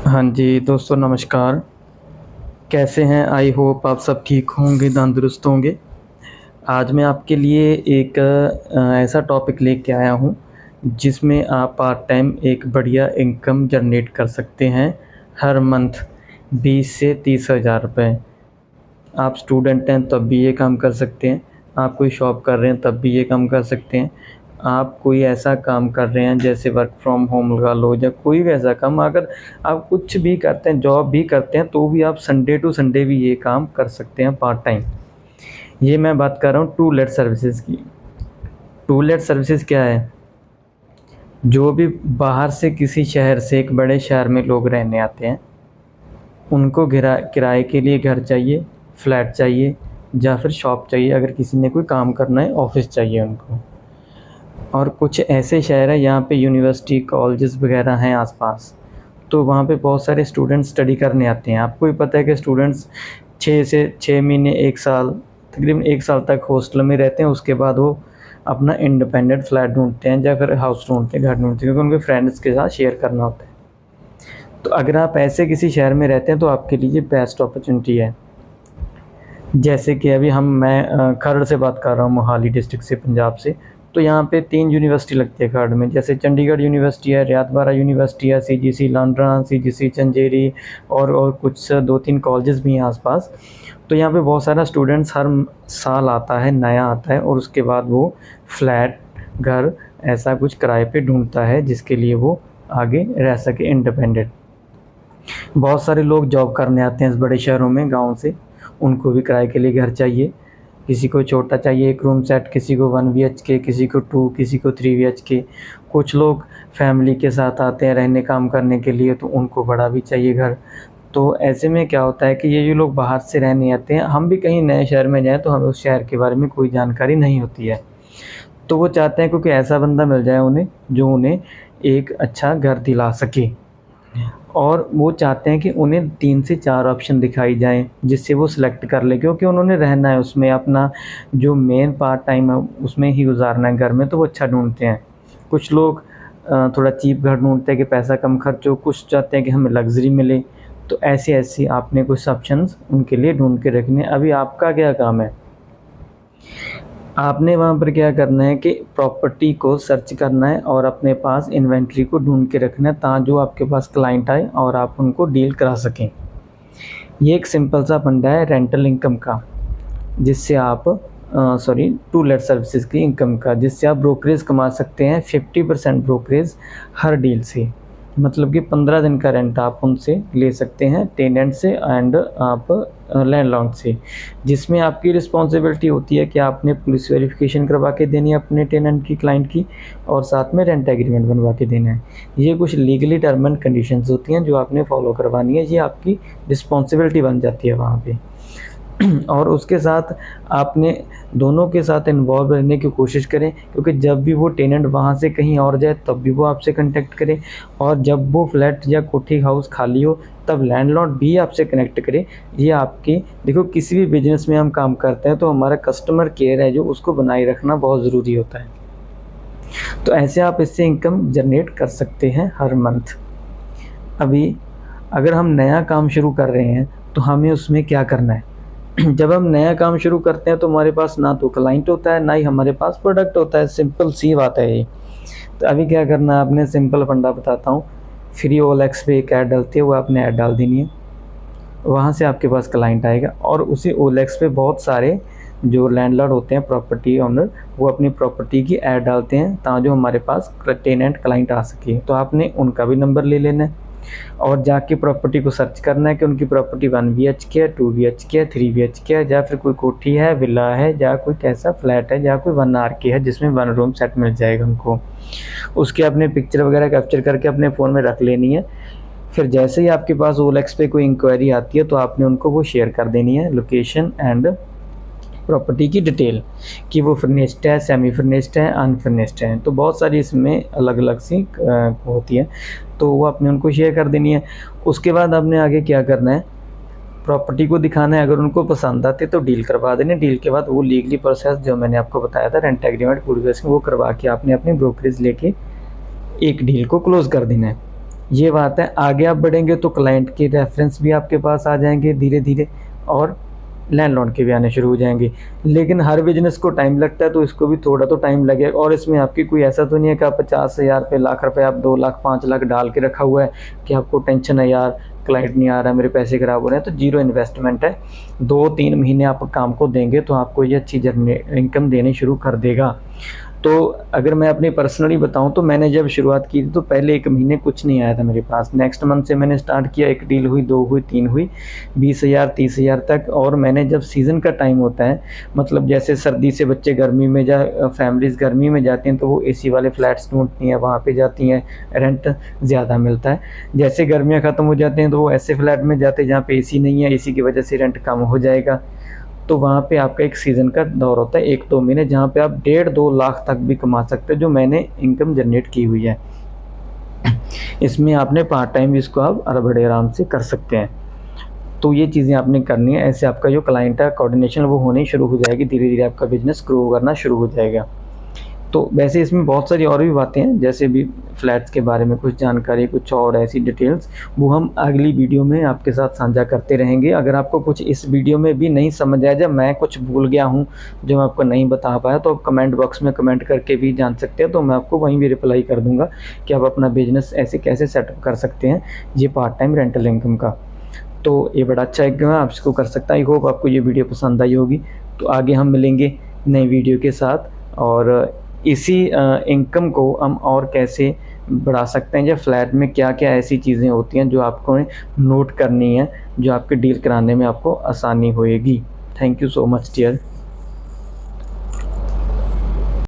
हाँ जी, दोस्तों नमस्कार। कैसे हैं? आई होप आप सब ठीक होंगे, तंदुरुस्त होंगे। आज मैं आपके लिए एक ऐसा टॉपिक लेके आया हूँ, जिसमें आप पार्ट टाइम एक बढ़िया इनकम जनरेट कर सकते हैं, हर मंथ 20 से 30 हज़ार रुपये। आप स्टूडेंट हैं तब भी ये काम कर सकते हैं, आप कोई शॉप कर रहे हैं तब भी ये काम कर सकते हैं, आप कोई ऐसा काम कर रहे हैं जैसे वर्क फ्रॉम होम लगा लो या कोई भी ऐसा काम, अगर आप कुछ भी करते हैं, जॉब भी करते हैं, तो भी आप संडे टू संडे भी ये काम कर सकते हैं पार्ट टाइम। ये मैं बात कर रहा हूँ टू लेट सर्विसेज की। टू लेट सर्विसेज क्या है? जो भी बाहर से किसी शहर से एक बड़े शहर में लोग रहने आते हैं, उनको किराए के लिए घर चाहिए, फ्लैट चाहिए या फिर शॉप चाहिए, अगर किसी ने कोई काम करना है, ऑफिस चाहिए उनको। और कुछ ऐसे शहर हैं यहाँ पे यूनिवर्सिटी कॉलेजेस वगैरह हैं आसपास, तो वहाँ पे बहुत सारे स्टूडेंट्स स्टडी करने आते हैं। आपको भी पता है कि स्टूडेंट्स 6 महीने 1 साल, तकरीबन 1 साल तक हॉस्टल में रहते हैं। उसके बाद वो अपना इंडिपेंडेंट फ्लैट ढूंढते हैं या फिर हाउस ढूंढते हैं, घर ढूंढते हैं, क्योंकि उनके फ्रेंड्स के साथ शेयर करना होता है। तो अगर आप ऐसे किसी शहर में रहते हैं तो आपके लिए बेस्ट अपॉर्चुनिटी है। जैसे कि अभी मैं खरड़ से बात कर रहा हूँ, मोहाली डिस्ट्रिक्ट से, पंजाब से। तो यहाँ पे 3 यूनिवर्सिटी लगती है खरड़ में, जैसे चंडीगढ़ यूनिवर्सिटी है, रियात बाहरा यूनिवर्सिटी है, सीजीसी लांडरा, सीजीसी चंजेरी और कुछ 2-3 कॉलेजेस भी हैं आसपास। तो यहाँ पे बहुत सारा स्टूडेंट्स हर साल आता है, नया आता है, और उसके बाद वो फ्लैट, घर, ऐसा कुछ किराए पे ढूंढता है जिसके लिए वो आगे रह सके इंडिपेंडेंट। बहुत सारे लोग जॉब करने आते हैं इस बड़े शहरों में गाँव से, उनको भी किराए के लिए घर चाहिए। किसी को छोटा चाहिए 1 रूम सेट, किसी को 1 बीएचके, किसी को 2, किसी को 3 बीएचके। कुछ लोग फैमिली के साथ आते हैं रहने काम करने के लिए, तो उनको बड़ा भी चाहिए घर। तो ऐसे में क्या होता है कि ये जो लोग बाहर से रहने आते हैं, हम भी कहीं नए शहर में जाएँ तो हमें उस शहर के बारे में कोई जानकारी नहीं होती है। तो वो चाहते हैं क्योंकि ऐसा बंदा मिल जाए उन्हें, जो उन्हें एक अच्छा घर दिला सके। और वो चाहते हैं कि उन्हें 3 से 4 ऑप्शन दिखाई जाएँ, जिससे वो सिलेक्ट कर लें, क्योंकि उन्होंने रहना है उसमें, अपना जो मेन पार्ट टाइम है उसमें ही गुज़ारना है घर में, तो वो अच्छा ढूँढते हैं। कुछ लोग थोड़ा चीप घर ढूँढते हैं कि पैसा कम खर्च हो, कुछ चाहते हैं कि हमें लग्ज़री मिले। तो ऐसी-ऐसी आपने कुछ ऑप्शंस उनके लिए ढूँढ के रखने हैं। अभी आपका क्या काम है? आपने वहाँ पर क्या करना है कि प्रॉपर्टी को सर्च करना है और अपने पास इन्वेंटरी को ढूंढ के रखना है, ताकि जो आपके पास क्लाइंट आए और आप उनको डील करा सकें। ये एक सिंपल सा फंडा है रेंटल इनकम का, जिससे आप टू लेट सर्विसेज की इनकम का, जिससे आप ब्रोकरेज कमा सकते हैं 50% ब्रोकरेज हर डील से। मतलब कि 15 दिन का रेंट आप उनसे ले सकते हैं, टेनेंट से एंड आप लैंडलॉर्ड से, जिसमें आपकी रिस्पॉन्सिबिलिटी होती है कि आपने पुलिस वेरिफिकेशन करवा के देनी है अपने टेनेंट की, क्लाइंट की, और साथ में रेंट एग्रीमेंट बनवा के देना है। ये कुछ लीगली टर्म एंड कंडीशंस होती हैं जो आपने फॉलो करवानी है, ये आपकी रिस्पॉन्सिबिलिटी बन जाती है वहाँ पे। और उसके साथ आपने दोनों के साथ इन्वॉल्व रहने की कोशिश करें, क्योंकि जब भी वो टेनेंट वहाँ से कहीं और जाए तब भी वो आपसे कांटेक्ट करे, और जब वो फ्लैट या कोठी हाउस खाली हो तब लैंडलॉर्ड भी आपसे कनेक्ट करे। ये आपकी, देखो, किसी भी बिजनेस में हम काम करते हैं तो हमारा कस्टमर केयर है जो, उसको बनाए रखना बहुत ज़रूरी होता है। तो ऐसे आप इससे इनकम जनरेट कर सकते हैं हर मंथ। अभी अगर हम नया काम शुरू कर रहे हैं तो हमें उसमें क्या करना है? जब हम नया काम शुरू करते हैं तो हमारे पास ना तो क्लाइंट होता है, ना ही हमारे पास प्रोडक्ट होता है, सिंपल सी बात है ये। तो अभी क्या करना है, आपने सिंपल फंडा बताता हूँ। फ्री OLX पे एक ऐड डलती है, वो आपने ऐड डाल देनी है, वहाँ से आपके पास क्लाइंट आएगा, और उसी OLX पे बहुत सारे जो लैंडलॉर्ड होते हैं, प्रॉपर्टी ओनर, वो अपनी प्रॉपर्टी की ऐड डालते हैं ताकि जो हमारे पास टेनेंट क्लाइंट आ सके। तो आपने उनका भी नंबर ले लेना है और जाके प्रॉपर्टी को सर्च करना है कि उनकी प्रॉपर्टी 1 BHK है, 2 BHK है, 3 BHK है, या फिर कोई कोठी है, विला है, या कोई कैसा फ्लैट है, या कोई 1 RK है जिसमें 1 रूम सेट मिल जाएगा उनको। उसकी अपने पिक्चर वगैरह कैप्चर करके अपने फ़ोन में रख लेनी है। फिर जैसे ही आपके पास OLX पे कोई इंक्वायरी आती है तो आपने उनको वो शेयर कर देनी है, लोकेशन एंड प्रॉपर्टी की डिटेल, कि वो फर्निश्ड है, सेमी फर्निश्ड है, अनफर्निश्ड है। तो बहुत सारी इसमें अलग अलग सी होती है, तो वो आपने उनको शेयर कर देनी है। उसके बाद आपने आगे क्या करना है, प्रॉपर्टी को दिखाना है, अगर उनको पसंद आते तो डील करवा देने। डील के बाद वो लीगली प्रोसेस जो मैंने आपको बताया था, रेंट एग्रीमेंट पूरी, वो करवा के आपने अपनी ब्रोकरेज लेके एक डील को क्लोज़ कर देना है। ये बात है, आगे आप बढ़ेंगे तो क्लाइंट के रेफरेंस भी आपके पास आ जाएंगे धीरे धीरे, और लैंडलॉर्ड के भी आने शुरू हो जाएंगे। लेकिन हर बिजनेस को टाइम लगता है, तो इसको भी थोड़ा तो टाइम लगेगा। और इसमें आपकी कोई ऐसा तो नहीं है कि आप 50,000 रुपये, लाख रुपए, आप 2 लाख 5 लाख डाल के रखा हुआ है कि आपको टेंशन है यार क्लाइंट नहीं आ रहा है, मेरे पैसे खराब हो रहे हैं। तो जीरो इन्वेस्टमेंट है, 2-3 महीने आप काम को देंगे तो आपको ये अच्छी इनकम देनी शुरू कर देगा। तो अगर मैं अपनी पर्सनली बताऊं तो मैंने जब शुरुआत की थी तो पहले 1 महीने कुछ नहीं आया था मेरे पास। नेक्स्ट मंथ से मैंने स्टार्ट किया, 1 डील हुई, 2 हुई, 3 हुई, 20,000 30,000 तक। और मैंने जब सीज़न का टाइम होता है, मतलब जैसे सर्दी से बच्चे गर्मी में फैमिलीज़ गर्मी में जाती हैं तो वो एसी वाले फ्लैट्स ढूंढती हैं, वहाँ पे जाती हैं, रेंट ज़्यादा मिलता है। जैसे गर्मियाँ ख़त्म हो जाती हैं तो वो ऐसे फ्लैट में जाते हैं जहाँ पे एसी नहीं है, एसी की वजह से रेंट कम हो जाएगा। तो वहाँ पे आपका एक सीज़न का दौर होता है 1-2 महीने, जहाँ पे आप 1.5-2 लाख तक भी कमा सकते हो, जो मैंने इनकम जनरेट की हुई है। इसमें आपने पार्ट टाइम भी इसको आप बड़े आराम से कर सकते हैं। तो ये चीज़ें आपने करनी है, ऐसे आपका जो क्लाइंट है कोऑर्डिनेशन वो होनी शुरू हो जाएगी, धीरे धीरे आपका बिजनेस ग्रो करना शुरू हो जाएगा। तो वैसे इसमें बहुत सारी और भी बातें हैं, जैसे भी फ्लैट्स के बारे में कुछ जानकारी, कुछ और ऐसी डिटेल्स, वो हम अगली वीडियो में आपके साथ साझा करते रहेंगे। अगर आपको कुछ इस वीडियो में भी नहीं समझ आया, जब मैं कुछ भूल गया हूँ जो मैं आपको नहीं बता पाया, तो आप कमेंट बॉक्स में कमेंट करके भी जान सकते हैं, तो मैं आपको वहीं भी रिप्लाई कर दूँगा कि आप अपना बिजनेस ऐसे कैसे सेटअप कर सकते हैं ये पार्ट टाइम रेंटल इनकम का। तो ये बड़ा अच्छा एक आप इसको कर सकते हैं। आई होप आपको ये वीडियो पसंद आई होगी। तो आगे हम मिलेंगे नई वीडियो के साथ, और इसी इनकम को हम और कैसे बढ़ा सकते हैं, या फ्लैट में क्या क्या ऐसी चीज़ें होती हैं जो आपको नोट करनी है, जो आपके डील कराने में आपको आसानी होएगी। Thank you so much dear.